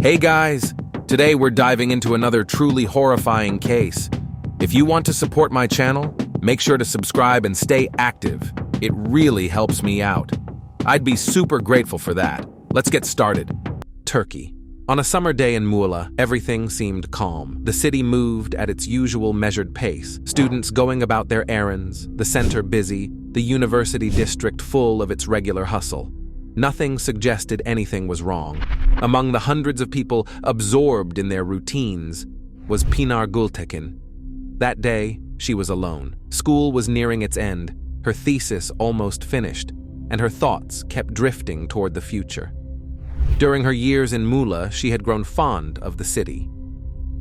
Hey guys, today we're diving into another truly horrifying case. If you want to support my channel, make sure to subscribe and stay active. It really helps me out. I'd be super grateful for that. Let's get started. Turkey. On a summer day in Muğla, everything seemed calm. The city moved at its usual measured pace, students going about their errands, the center busy, the university district full of its regular hustle. Nothing suggested anything was wrong. Among the hundreds of people absorbed in their routines was Pinar Gültekin. That day, she was alone. School was nearing its end, her thesis almost finished, and her thoughts kept drifting toward the future. During her years in Muğla, she had grown fond of the city.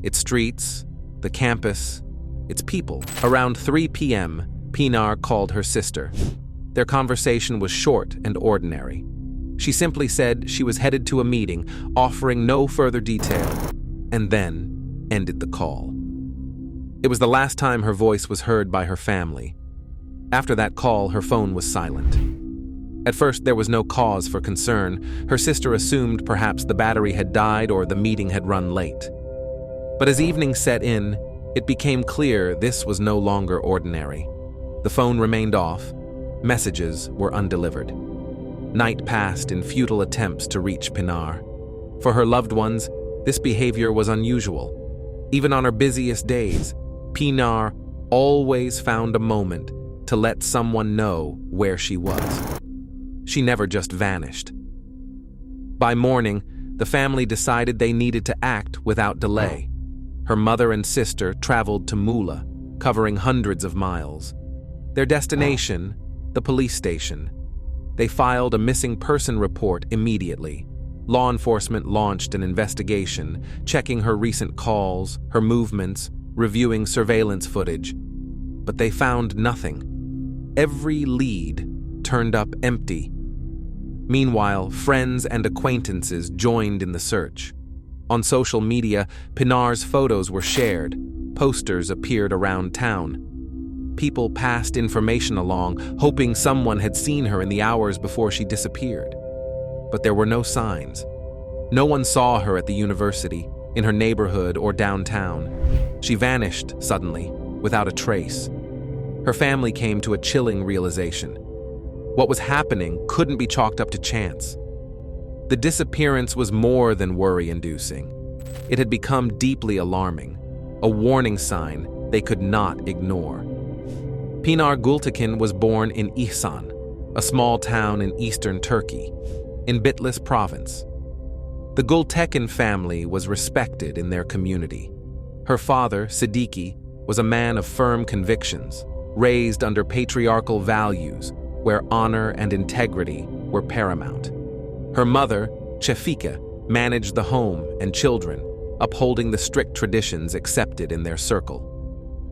Its streets, the campus, its people. Around 3 p.m., Pinar called her sister. Their conversation was short and ordinary. She simply said she was headed to a meeting, offering no further detail, and then ended the call. It was the last time her voice was heard by her family. After that call, her phone was silent. At first, there was no cause for concern. Her sister assumed perhaps the battery had died or the meeting had run late. But as evening set in, it became clear this was no longer ordinary. The phone remained off. Messages were undelivered. Night passed in futile attempts to reach Pinar. For her loved ones, this behavior was unusual. Even on her busiest days, Pinar always found a moment to let someone know where she was. She never just vanished. By morning, the family decided they needed to act without delay. Her mother and sister traveled to Muğla, covering hundreds of miles. Their destination, the police station. They filed a missing person report immediately. Law enforcement launched an investigation, checking her recent calls, her movements, reviewing surveillance footage. But they found nothing. Every lead turned up empty. Meanwhile, friends and acquaintances joined in the search. On social media, Pinar's photos were shared. Posters appeared around town. People passed information along, hoping someone had seen her in the hours before she disappeared. But there were no signs. No one saw her at the university, in her neighborhood, or downtown. She vanished suddenly, without a trace. Her family came to a chilling realization. What was happening couldn't be chalked up to chance. The disappearance was more than worry-inducing. It had become deeply alarming, a warning sign they could not ignore. Pinar Gültekin was born in Ihsan, a small town in eastern Turkey, in Bitlis province. The Gültekin family was respected in their community. Her father, Siddiqui, was a man of firm convictions, raised under patriarchal values where honor and integrity were paramount. Her mother, Şefika, managed the home and children, upholding the strict traditions accepted in their circle.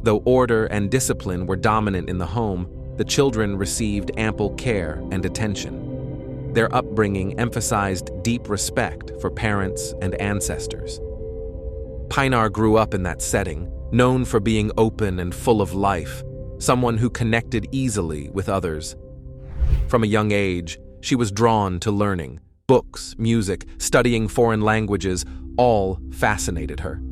Though order and discipline were dominant in the home, the children received ample care and attention. Their upbringing emphasized deep respect for parents and ancestors. Pinar grew up in that setting, known for being open and full of life, someone who connected easily with others. From a young age, she was drawn to learning. Books, music, studying foreign languages, all fascinated her.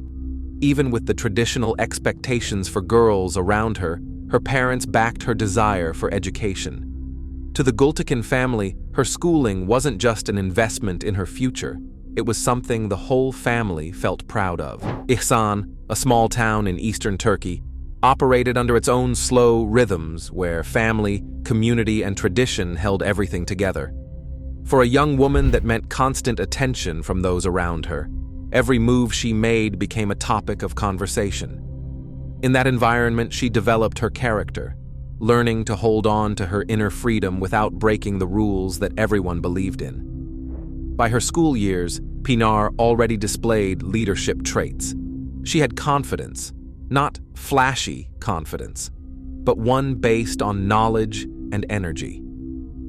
Even with the traditional expectations for girls around her, her parents backed her desire for education. To the Gültekin family, her schooling wasn't just an investment in her future. It was something the whole family felt proud of. Ihsan, a small town in eastern Turkey, operated under its own slow rhythms where family, community, and tradition held everything together. For a young woman, that meant constant attention from those around her. Every move she made became a topic of conversation. In that environment, she developed her character, learning to hold on to her inner freedom without breaking the rules that everyone believed in. By her school years, Pinar already displayed leadership traits. She had confidence, not flashy confidence, but one based on knowledge and energy.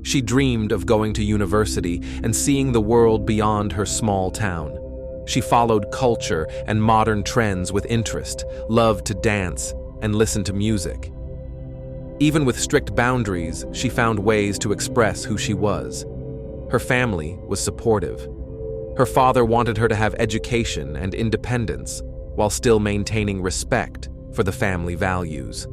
She dreamed of going to university and seeing the world beyond her small town. She followed culture and modern trends with interest, loved to dance, and listen to music. Even with strict boundaries, she found ways to express who she was. Her family was supportive. Her father wanted her to have education and independence, while still maintaining respect for the family values.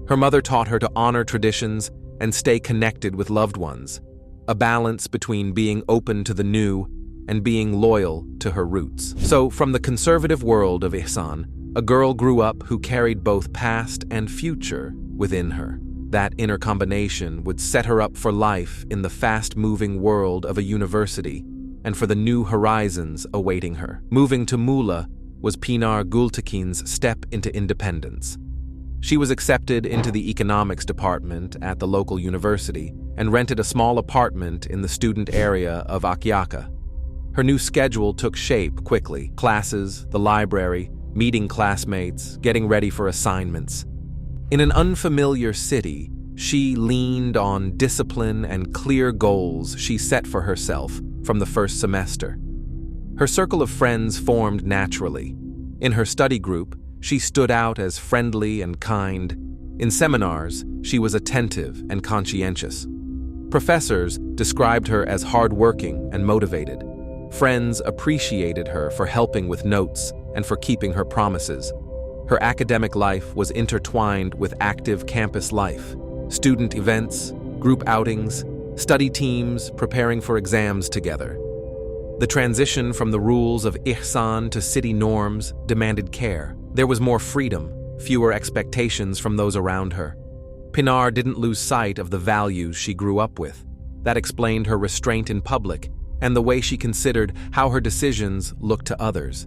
Her mother taught her to honor traditions and stay connected with loved ones, a balance between being open to the new and being loyal to her roots. So, from the conservative world of Ihsan, a girl grew up who carried both past and future within her. That inner combination would set her up for life in the fast-moving world of a university and for the new horizons awaiting her. Moving to Muğla was Pinar Gültekin's step into independence. She was accepted into the economics department at the local university and rented a small apartment in the student area of Akyaka. Her new schedule took shape quickly: classes, the library, meeting classmates, getting ready for assignments. In an unfamiliar city, she leaned on discipline and clear goals she set for herself from the first semester. Her circle of friends formed naturally. In her study group, she stood out as friendly and kind. In seminars, she was attentive and conscientious. Professors described her as hardworking and motivated. Friends appreciated her for helping with notes and for keeping her promises. Her academic life was intertwined with active campus life, student events, group outings, study teams preparing for exams together. The transition from the rules of Ihsan to city norms demanded care. There was more freedom, fewer expectations from those around her. Pinar didn't lose sight of the values she grew up with. That explained her restraint in public and the way she considered how her decisions looked to others.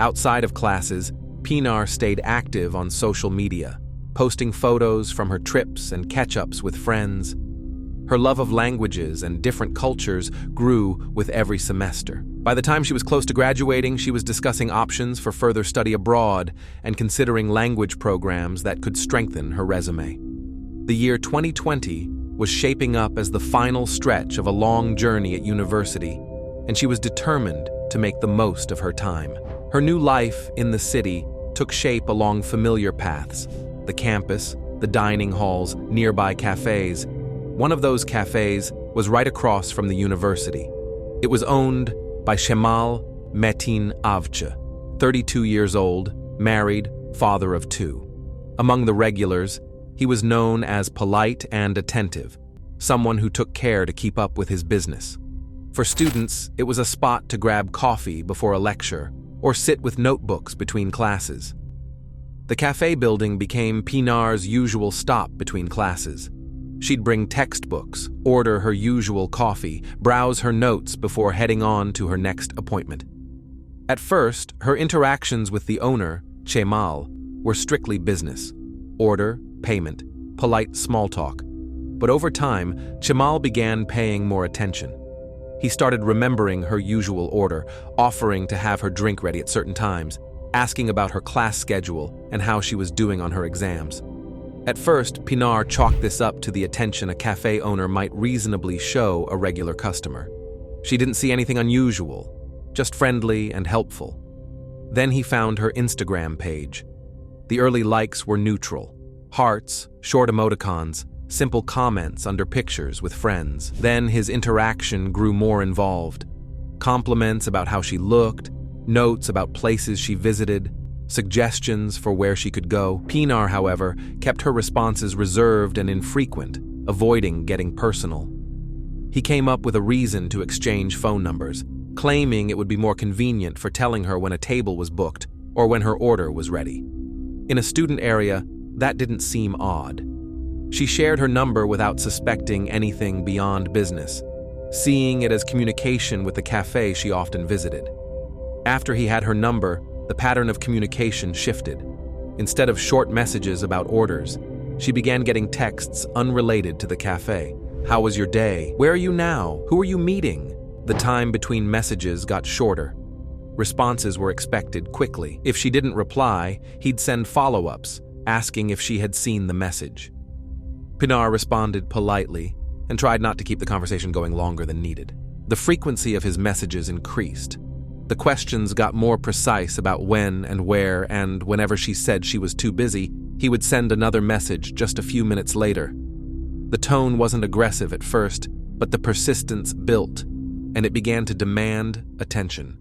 Outside of classes, Pinar stayed active on social media, posting photos from her trips and catch-ups with friends. Her love of languages and different cultures grew with every semester. By the time she was close to graduating, she was discussing options for further study abroad and considering language programs that could strengthen her resume. The year 2020 was shaping up as the final stretch of a long journey at university, and she was determined to make the most of her time. Her new life in the city took shape along familiar paths: the campus, the dining halls, nearby cafes. One of those cafes was right across from the university. It was owned by Cemal Metin Avcı, 32 years old, married, father of 2. Among the regulars, he was known as polite and attentive, someone who took care to keep up with his business. For students, it was a spot to grab coffee before a lecture or sit with notebooks between classes. The cafe building became Pinar's usual stop between classes. She'd bring textbooks, order her usual coffee, browse her notes before heading on to her next appointment. At first, her interactions with the owner, Cemal, were strictly business: order, payment, polite small talk. But over time, Cemal began paying more attention. He started remembering her usual order, offering to have her drink ready at certain times, asking about her class schedule and how she was doing on her exams. At first, Pinar chalked this up to the attention a cafe owner might reasonably show a regular customer. She didn't see anything unusual, just friendly and helpful. Then he found her Instagram page. The early likes were neutral: hearts, short emoticons, simple comments under pictures with friends. Then his interaction grew more involved. Compliments about how she looked, notes about places she visited, suggestions for where she could go. Pinar, however, kept her responses reserved and infrequent, avoiding getting personal. He came up with a reason to exchange phone numbers, claiming it would be more convenient for telling her when a table was booked or when her order was ready. In a student area, that didn't seem odd. She shared her number without suspecting anything beyond business, seeing it as communication with the cafe she often visited. After he had her number, the pattern of communication shifted. Instead of short messages about orders, she began getting texts unrelated to the cafe. How was your day? Where are you now? Who are you meeting? The time between messages got shorter. Responses were expected quickly. If she didn't reply, he'd send follow-ups, asking if she had seen the message. Pinar responded politely and tried not to keep the conversation going longer than needed. The frequency of his messages increased. The questions got more precise about when and where, and whenever she said she was too busy, he would send another message just a few minutes later. The tone wasn't aggressive at first, but the persistence built. and it began to demand attention.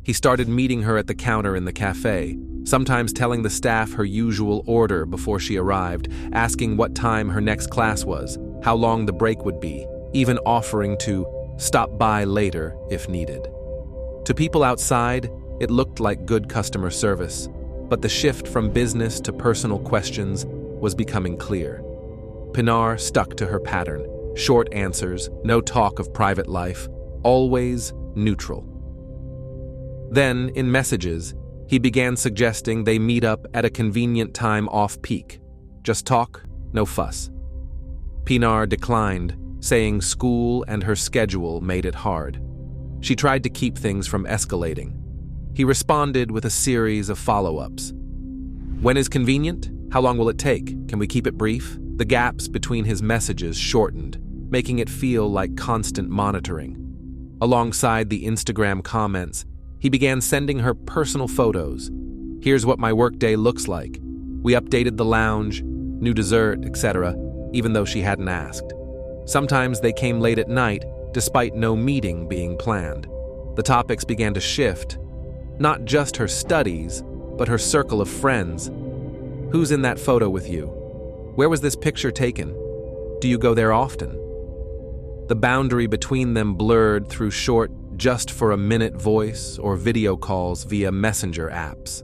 He started meeting her at the counter in the cafe, sometimes telling the staff her usual order before she arrived, asking what time her next class was, how long the break would be, even offering to stop by later if needed. To people outside, it looked like good customer service, but the shift from business to personal questions was becoming clear. Pinar stuck to her pattern: short answers, no talk of private life, always neutral. Then, in messages, he began suggesting they meet up at a convenient time off-peak. Just talk, no fuss. Pinar declined, saying school and her schedule made it hard. She tried to keep things from escalating. He responded with a series of follow-ups. When is convenient? How long will it take? Can we keep it brief? The gaps between his messages shortened, making it feel like constant monitoring. Alongside the Instagram comments, he began sending her personal photos. Here's what my workday looks like. We updated the lounge, new dessert, etc., even though she hadn't asked. Sometimes they came late at night, despite no meeting being planned. The topics began to shift. Not just her studies, but her circle of friends. Who's in that photo with you? Where was this picture taken? Do you go there often? The boundary between them blurred through short, just-for-a-minute voice or video calls via messenger apps.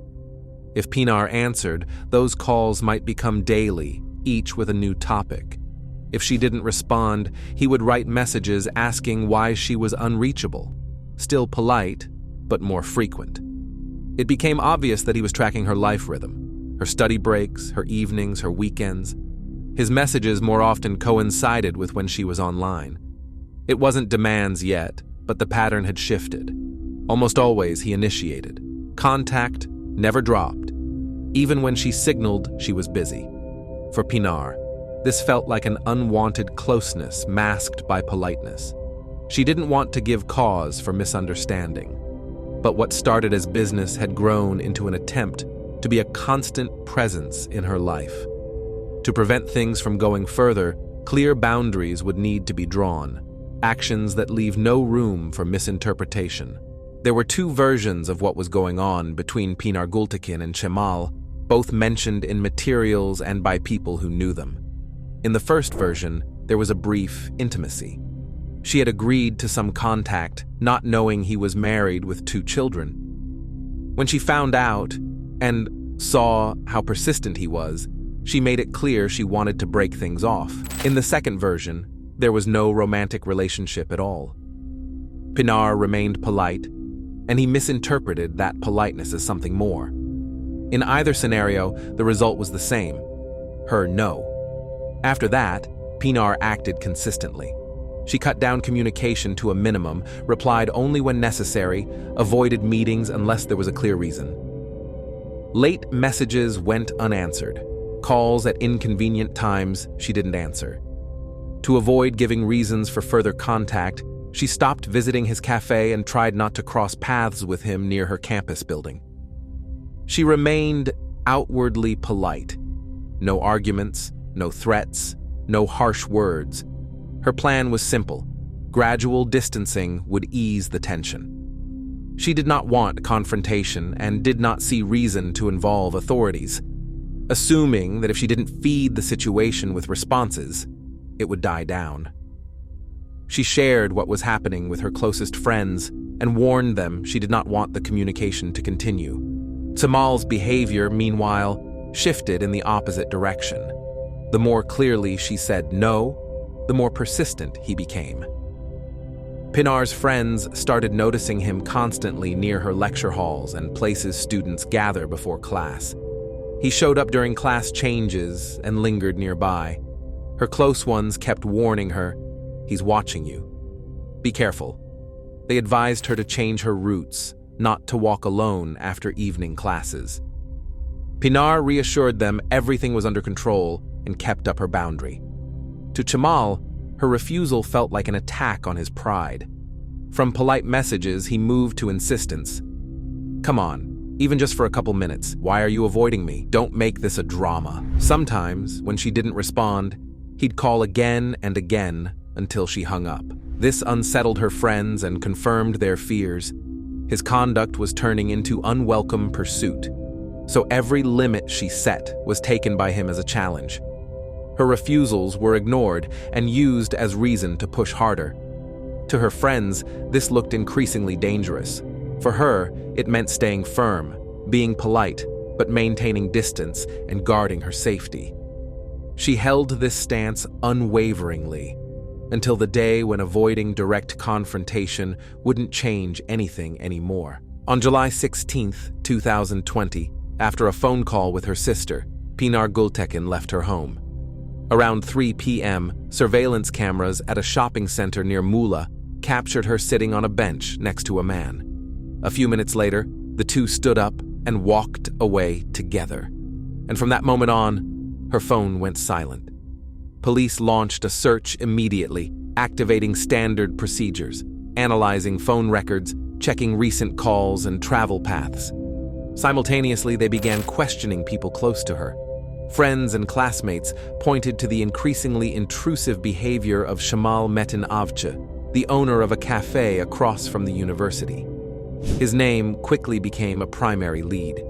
If Pinar answered, those calls might become daily, each with a new topic. If she didn't respond, he would write messages asking why she was unreachable. Still polite, but more frequent. It became obvious that he was tracking her life rhythm, her study breaks, her evenings, her weekends. His messages more often coincided with when she was online. It wasn't demands yet, but the pattern had shifted. Almost always he initiated. Contact never dropped, even when she signaled she was busy. For Pinar, this felt like an unwanted closeness masked by politeness. She didn't want to give cause for misunderstanding. But what started as business had grown into an attempt to be a constant presence in her life. To prevent things from going further, clear boundaries would need to be drawn. Actions that leave no room for misinterpretation. There were two versions of what was going on between Pinar Gültekin and Cemal, both mentioned in materials and by people who knew them. In the first version, there was a brief intimacy. She had agreed to some contact, not knowing he was married with 2 children. When she found out and saw how persistent he was, she made it clear she wanted to break things off. In the second version, there was no romantic relationship at all. Pinar remained polite, and he misinterpreted that politeness as something more. In either scenario, the result was the same: her no. After that, Pinar acted consistently. She cut down communication to a minimum, replied only when necessary, avoided meetings unless there was a clear reason. Late messages went unanswered. Calls at inconvenient times she didn't answer. To avoid giving reasons for further contact, she stopped visiting his cafe and tried not to cross paths with him near her campus building. She remained outwardly polite. No arguments, no threats, no harsh words. Her plan was simple. Gradual distancing would ease the tension. She did not want confrontation and did not see reason to involve authorities, assuming that if she didn't feed the situation with responses, it would die down. She shared what was happening with her closest friends and warned them she did not want the communication to continue. Cemal's behavior, meanwhile, shifted in the opposite direction. The more clearly she said no, the more persistent he became. Pinar's friends started noticing him constantly near her lecture halls and places students gather before class. He showed up during class changes and lingered nearby. Her close ones kept warning her, "He's watching you. Be careful." They advised her to change her routes, not to walk alone after evening classes. Pinar reassured them everything was under control and kept up her boundary. To Cemal, her refusal felt like an attack on his pride. From polite messages, he moved to insistence. "Come on, even just for a couple minutes. Why are you avoiding me? Don't make this a drama." Sometimes, when she didn't respond, he'd call again and again until she hung up. This unsettled her friends and confirmed their fears. His conduct was turning into unwelcome pursuit, so every limit she set was taken by him as a challenge. Her refusals were ignored and used as reason to push harder. To her friends, this looked increasingly dangerous. For her, it meant staying firm, being polite, but maintaining distance and guarding her safety. She held this stance unwaveringly, until the day when avoiding direct confrontation wouldn't change anything anymore. On July 16, 2020, after a phone call with her sister, Pinar Gültekin left her home. Around 3 p.m., surveillance cameras at a shopping center near Muğla captured her sitting on a bench next to a man. A few minutes later, the two stood up and walked away together. And from that moment on, her phone went silent. Police launched a search immediately, activating standard procedures, analyzing phone records, checking recent calls and travel paths. Simultaneously, they began questioning people close to her. Friends and classmates pointed to the increasingly intrusive behavior of Cemal Metin Avcı, the owner of a cafe across from the university. His name quickly became a primary lead.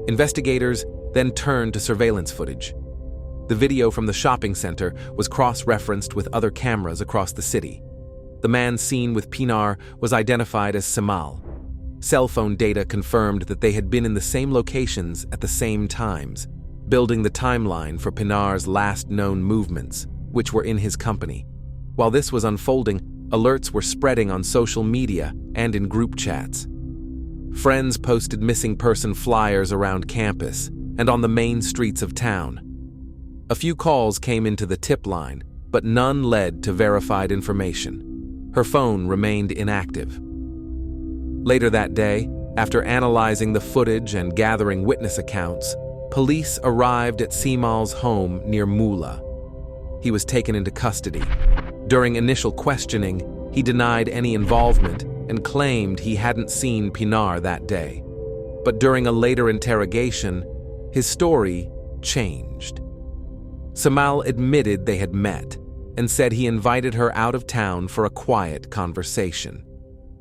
Investigators then turned to surveillance footage. The video from the shopping center was cross-referenced with other cameras across the city. The man seen with Pinar was identified as Cemal. Cell phone data confirmed that they had been in the same locations at the same times, building the timeline for Pinar's last known movements, which were in his company. While this was unfolding, alerts were spreading on social media and in group chats. Friends posted missing person flyers around campus and on the main streets of town. A few calls came into the tip line, but none led to verified information. Her phone remained inactive. Later that day, after analyzing the footage and gathering witness accounts, police arrived at Cemal's home near Muğla. He was taken into custody. During initial questioning, he denied any involvement and claimed he hadn't seen Pinar that day. But during a later interrogation, his story changed. Cemal admitted they had met and said he invited her out of town for a quiet conversation.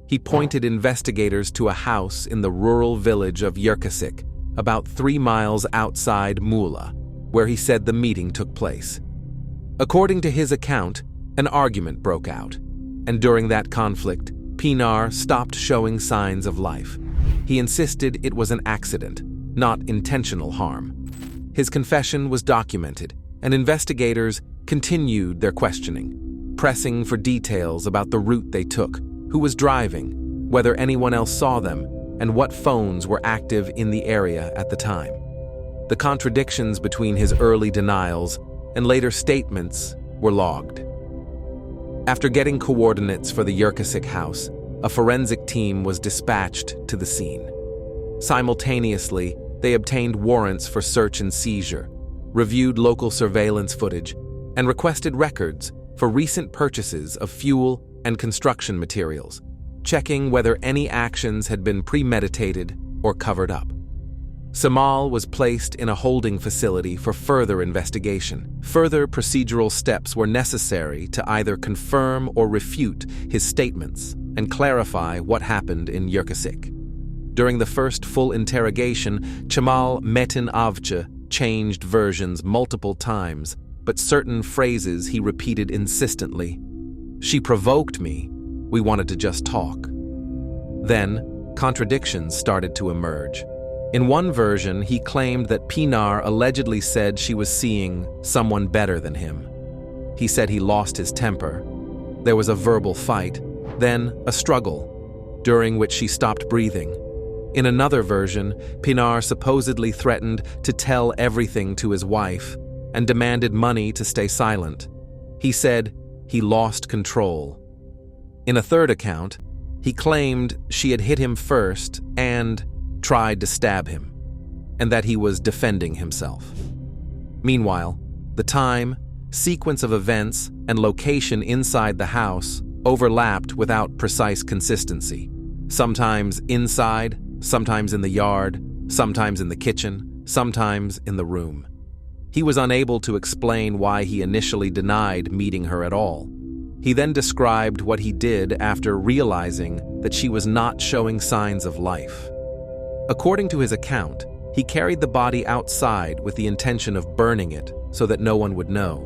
He pointed investigators to a house in the rural village of Yerkasik, about 3 miles outside Muğla, where he said the meeting took place. According to his account, an argument broke out, and during that conflict, Pinar stopped showing signs of life. He insisted it was an accident, not intentional harm. His confession was documented, and investigators continued their questioning, pressing for details about the route they took, who was driving, whether anyone else saw them, and what phones were active in the area at the time. The contradictions between his early denials and later statements were logged. After getting coordinates for the Yerkasik house, a forensic team was dispatched to the scene. Simultaneously, they obtained warrants for search and seizure, reviewed local surveillance footage, and requested records for recent purchases of fuel and construction materials, checking whether any actions had been premeditated or covered up. Cemal was placed in a holding facility for further investigation. Further procedural steps were necessary to either confirm or refute his statements and clarify what happened in Yerkasik. During the first full interrogation, Cemal Metin Avcı changed versions multiple times, but certain phrases he repeated insistently. "She provoked me. We wanted to just talk." Then, contradictions started to emerge. In one version, he claimed that Pinar allegedly said she was seeing someone better than him. He said he lost his temper. There was a verbal fight, then a struggle, during which she stopped breathing. In another version, Pinar supposedly threatened to tell everything to his wife and demanded money to stay silent. He said he lost control. In a third account, he claimed she had hit him first and tried to stab him, and that he was defending himself. Meanwhile, the time, sequence of events, and location inside the house overlapped without precise consistency. Sometimes inside, sometimes in the yard, sometimes in the kitchen, sometimes in the room. He was unable to explain why he initially denied meeting her at all. He then described what he did after realizing that she was not showing signs of life. According to his account, he carried the body outside with the intention of burning it so that no one would know.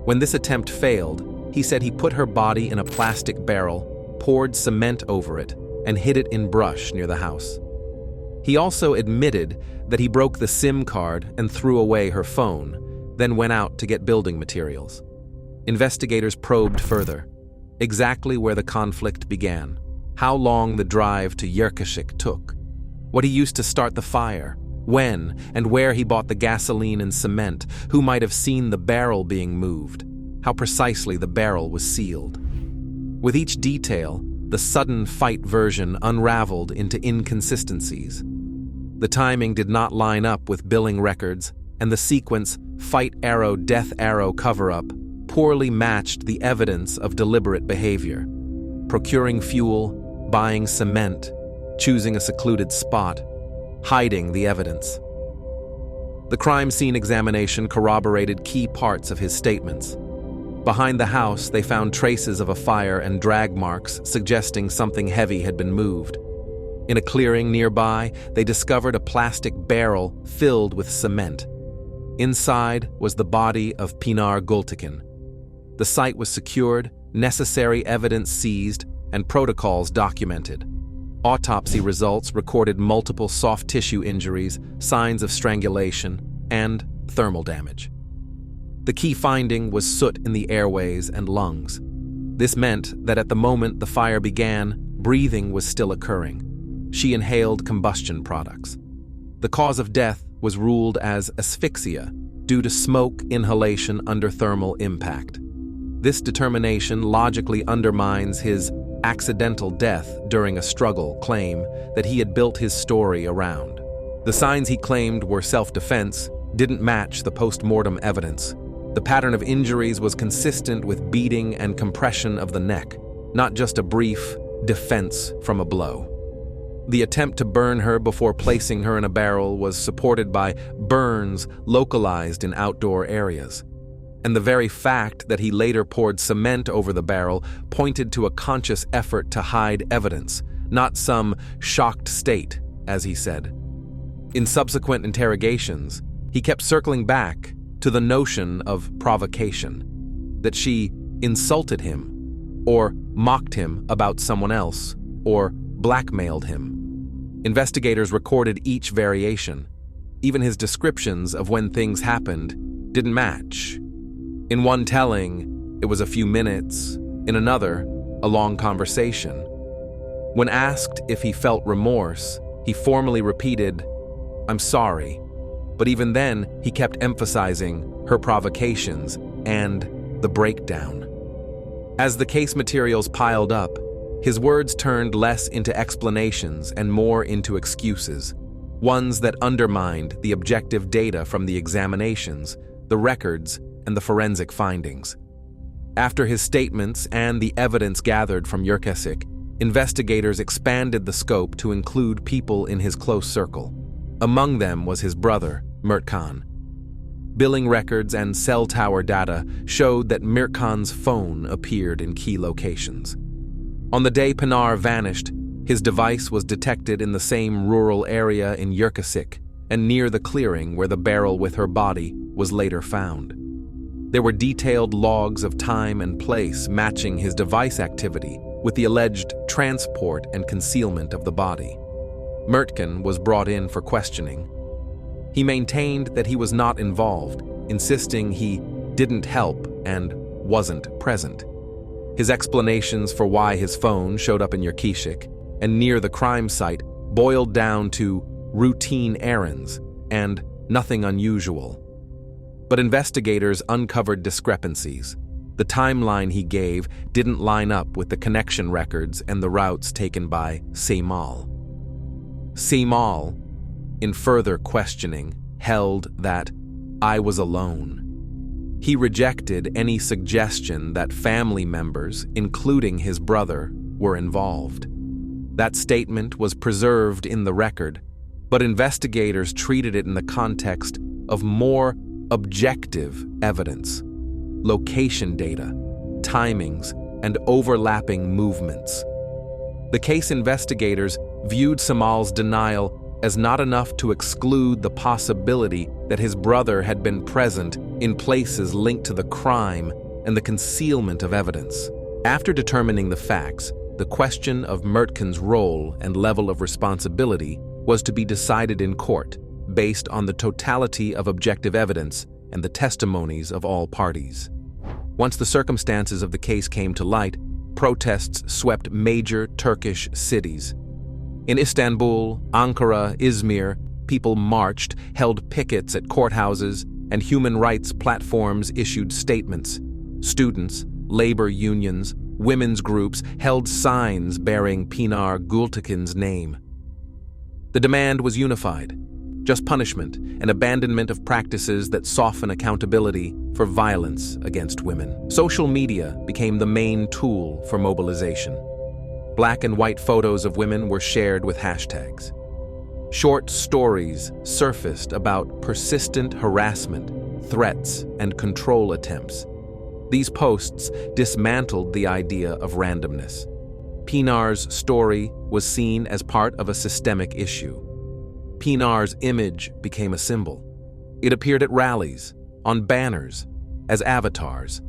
When this attempt failed, he said he put her body in a plastic barrel, poured cement over it, and hid it in brush near the house. He also admitted that he broke the SIM card and threw away her phone, then went out to get building materials. Investigators probed further, exactly where the conflict began, how long the drive to Yerkashik took, what he used to start the fire, when and where he bought the gasoline and cement, who might have seen the barrel being moved, how precisely the barrel was sealed. With each detail, the sudden fight version unraveled into inconsistencies. The timing did not line up with billing records, and the sequence fight arrow, death arrow cover-up poorly matched the evidence of deliberate behavior. Procuring fuel, buying cement, choosing a secluded spot, hiding the evidence. The crime scene examination corroborated key parts of his statements. Behind the house, they found traces of a fire and drag marks suggesting something heavy had been moved. In a clearing nearby, they discovered a plastic barrel filled with cement. Inside was the body of Pinar Gultekin. The site was secured, necessary evidence seized, and protocols documented. Autopsy results recorded multiple soft tissue injuries, signs of strangulation, and thermal damage. The key finding was soot in the airways and lungs. This meant that at the moment the fire began, breathing was still occurring. She inhaled combustion products. The cause of death was ruled as asphyxia due to smoke inhalation under thermal impact. This determination logically undermines his accidental death during a struggle claim that he had built his story around. The signs he claimed were self-defense didn't match the post-mortem evidence. The pattern of injuries was consistent with beating and compression of the neck, not just a brief defense from a blow. The attempt to burn her before placing her in a barrel was supported by burns localized in outdoor areas. And the very fact that he later poured cement over the barrel pointed to a conscious effort to hide evidence, not some shocked state, as he said. In subsequent interrogations, he kept circling back to the notion of provocation, that she insulted him, or mocked him about someone else, or blackmailed him. Investigators recorded each variation. Even his descriptions of when things happened didn't match. In one telling, it was a few minutes, in another, a long conversation. When asked if he felt remorse, he formally repeated, "I'm sorry," but even then, he kept emphasizing her provocations and the breakdown. As the case materials piled up, his words turned less into explanations and more into excuses, ones that undermined the objective data from the examinations, the records, and the forensic findings. After his statements and the evidence gathered from Yerkashik, investigators expanded the scope to include people in his close circle. Among them was his brother, Mirtkan. Billing records and cell tower data showed that Mirtkan's phone appeared in key locations. On the day Pinar vanished, his device was detected in the same rural area in Yerkashik and near the clearing where the barrel with her body was later found. There were detailed logs of time and place matching his device activity with the alleged transport and concealment of the body. Mirtkan was brought in for questioning. He maintained that he was not involved, insisting he didn't help and wasn't present. His explanations for why his phone showed up in Yerkashik and near the crime site boiled down to routine errands and nothing unusual. But investigators uncovered discrepancies. The timeline he gave didn't line up with the connection records and the routes taken by Seymal. Seymal, in further questioning, held that I was alone. He rejected any suggestion that family members, including his brother, were involved. That statement was preserved in the record, but investigators treated it in the context of more objective evidence, location data, timings, and overlapping movements. The case investigators viewed Samal's denial as not enough to exclude the possibility that his brother had been present in places linked to the crime and the concealment of evidence. After determining the facts, the question of Mertken's role and level of responsibility was to be decided in court, based on the totality of objective evidence and the testimonies of all parties. Once the circumstances of the case came to light, protests swept major Turkish cities. In Istanbul, Ankara, Izmir, people marched, held pickets at courthouses, and human rights platforms issued statements. Students, labor unions, women's groups held signs bearing Pinar Gültekin's name. The demand was unified: just punishment and abandonment of practices that soften accountability for violence against women. Social media became the main tool for mobilization. Black and white photos of women were shared with hashtags. Short stories surfaced about persistent harassment, threats, and control attempts. These posts dismantled the idea of randomness. Pinar's story was seen as part of a systemic issue. Pinar's image became a symbol. It appeared at rallies, on banners, as avatars.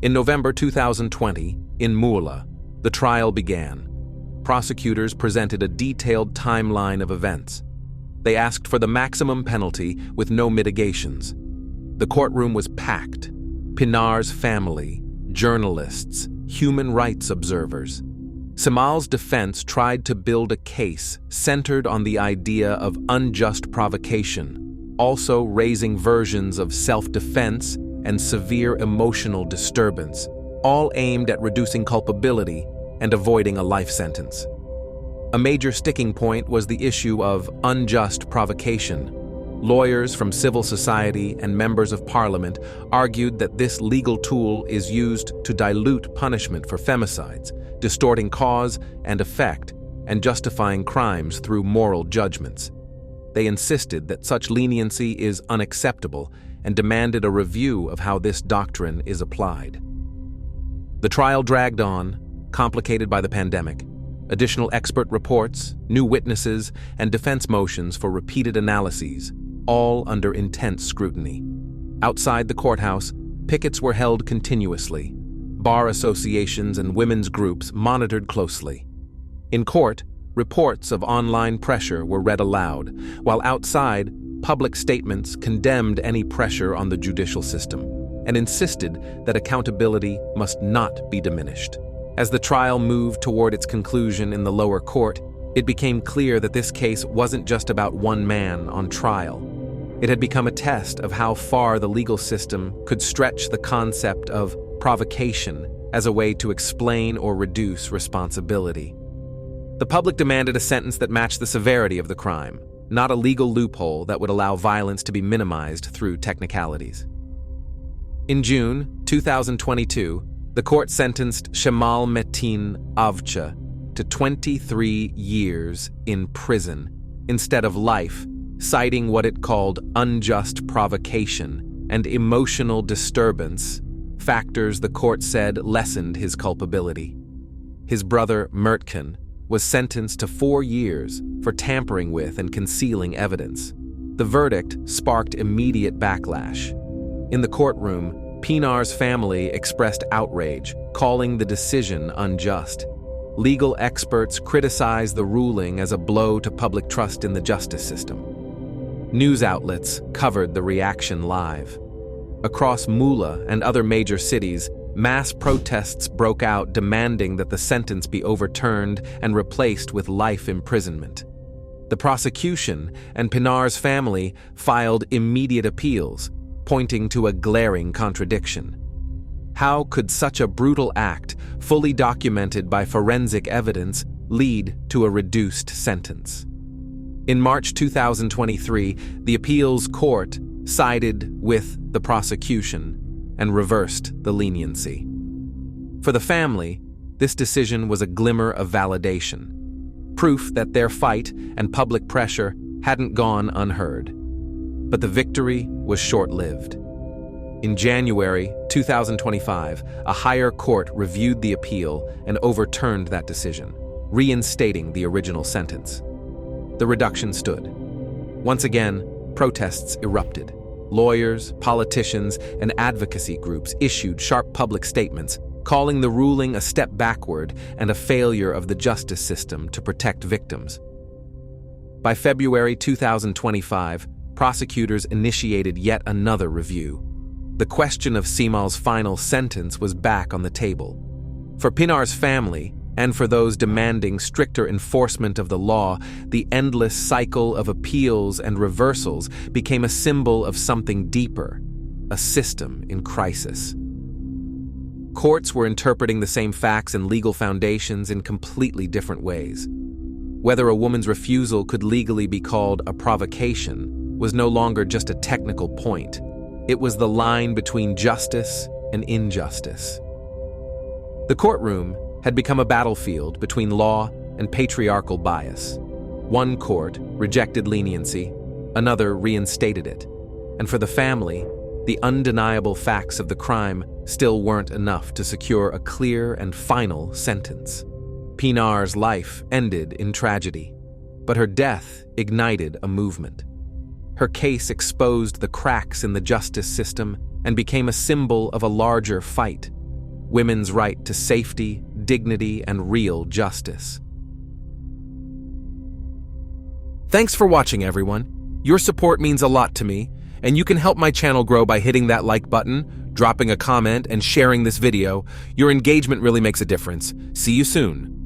In November 2020, in Muğla, the trial began. Prosecutors presented a detailed timeline of events. They asked for the maximum penalty with no mitigations. The courtroom was packed. Pinar's family, journalists, human rights observers. Samal's defense tried to build a case centered on the idea of unjust provocation, also raising versions of self-defense and severe emotional disturbance, all aimed at reducing culpability and avoiding a life sentence. A major sticking point was the issue of unjust provocation. Lawyers from civil society and members of parliament argued that this legal tool is used to dilute punishment for femicides, distorting cause and effect and justifying crimes through moral judgments. They insisted that such leniency is unacceptable and demanded a review of how this doctrine is applied. The trial dragged on, complicated by the pandemic. Additional expert reports, new witnesses, and defense motions for repeated analyses, all under intense scrutiny. Outside the courthouse, pickets were held continuously. Bar associations and women's groups monitored closely. In court, reports of online pressure were read aloud, while outside, public statements condemned any pressure on the judicial system and insisted that accountability must not be diminished. As the trial moved toward its conclusion in the lower court, it became clear that this case wasn't just about one man on trial. It had become a test of how far the legal system could stretch the concept of provocation as a way to explain or reduce responsibility. The public demanded a sentence that matched the severity of the crime, not a legal loophole that would allow violence to be minimized through technicalities. In June 2022, the court sentenced Shamal Metin Avcı to 23 years in prison instead of life, citing what it called unjust provocation and emotional disturbance, factors the court said lessened his culpability. His brother, Mertken, was sentenced to 4 years for tampering with and concealing evidence. The verdict sparked immediate backlash. In the courtroom, Pinar's family expressed outrage, calling the decision unjust. Legal experts criticized the ruling as a blow to public trust in the justice system. News outlets covered the reaction live. Across Muğla and other major cities, mass protests broke out demanding that the sentence be overturned and replaced with life imprisonment. The prosecution and Pinar's family filed immediate appeals, pointing to a glaring contradiction. How could such a brutal act, fully documented by forensic evidence, lead to a reduced sentence? In March 2023, the appeals court sided with the prosecution and reversed the leniency. For the family, this decision was a glimmer of validation, proof that their fight and public pressure hadn't gone unheard. But the victory was short-lived. In January 2025, a higher court reviewed the appeal and overturned that decision, reinstating the original sentence. The reduction stood. Once again, protests erupted. Lawyers, politicians, and advocacy groups issued sharp public statements, calling the ruling a step backward and a failure of the justice system to protect victims. By February 2025, prosecutors initiated yet another review. The question of Simal's final sentence was back on the table. For Pinar's family, and for those demanding stricter enforcement of the law, the endless cycle of appeals and reversals became a symbol of something deeper, a system in crisis. Courts were interpreting the same facts and legal foundations in completely different ways. Whether a woman's refusal could legally be called a provocation was no longer just a technical point. It was the line between justice and injustice. The courtroom had become a battlefield between law and patriarchal bias. One court rejected leniency, another reinstated it. And for the family, the undeniable facts of the crime still weren't enough to secure a clear and final sentence. Pinar's life ended in tragedy, but her death ignited a movement. Her case exposed the cracks in the justice system and became a symbol of a larger fight: women's right to safety, dignity, and real justice. Thanks for watching, everyone. Your support means a lot to me, and you can help my channel grow by hitting that like button, dropping a comment, and sharing this video. Your engagement really makes a difference. See you soon.